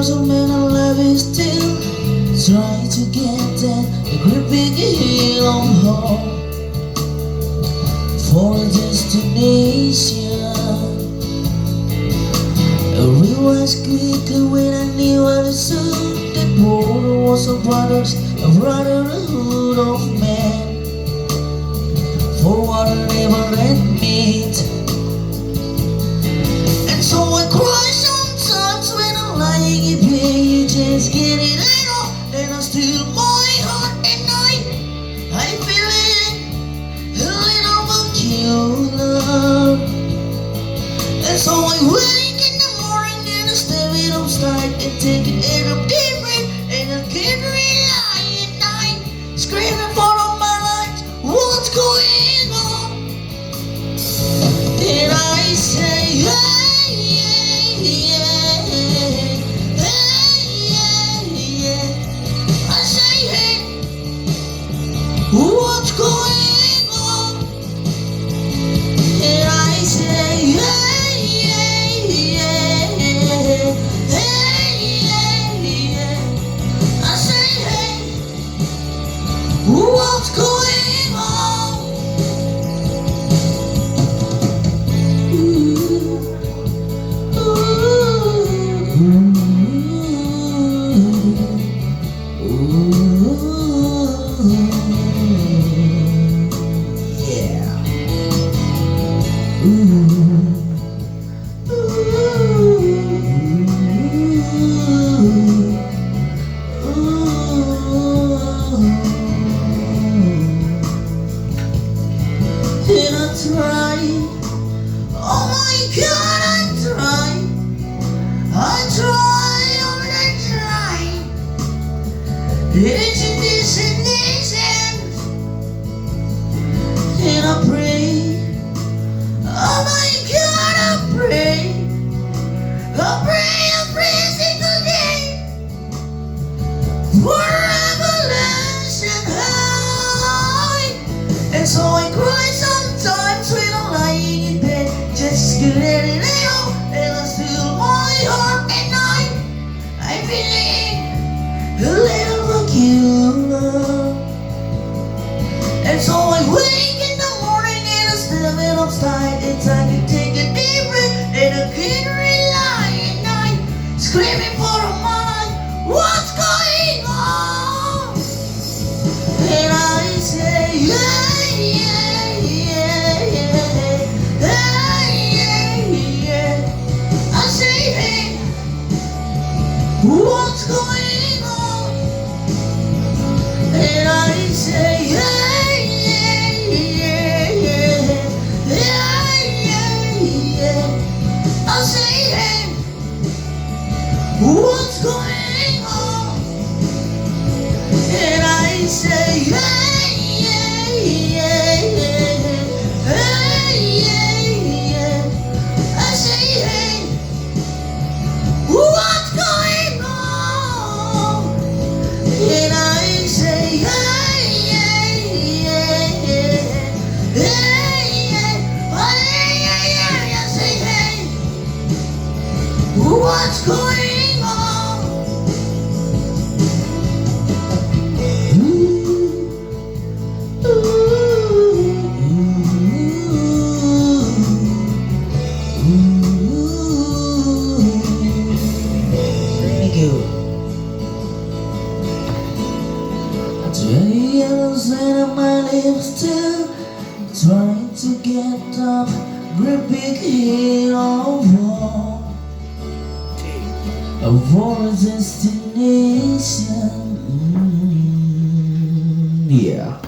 cause a man alive is still trying to get that gripping heel on home for a destination. I realized quickly when I knew I was soon that border was a brotherhood of men for what I never admit. And so I cry sometimes when I'm lying in bed. You just get it out, and I still my heart at night. I'm feeling a little peculiar. And so I wake in the morning and I stare it upside and take it in a deep breath, and I can't rely at night, screaming for all my life, what's going on? And I say, hey, yeah, yeah, hey, yeah, yeah. I say, hey, what's going on? And I say, hey, yeah, yeah, hey, yeah. I say, hey, what's going on? And I try, oh my God, I try, oh I try. Isn't this innocent? And I pray, oh my God, I pray every single day for revelation high. And so I cry sometimes when I'm lying in bed, just to let it out, and I still my heart at night. I'm feeling a little peculiar. And so I wake in the morning and I still it upside. It's time to take a deep breath, and I can't rely at night, screaming for a mind, what's going on? And I say, yeah, yeah, yeah, yeah, yeah, yeah. I say, hey, what's going on? And I say, hey, yeah, yeah, yeah, yeah, yeah. I say, hey, what's going on? And I say, hey, yeah, yeah, yeah, yeah. I say, hey, what's going on? And I say, hey, yeah, yeah, yeah, I say, hey, what's going on? Thank you. Twenty years and my lips still trying to get up, gripping heel of war for a destination. Yeah.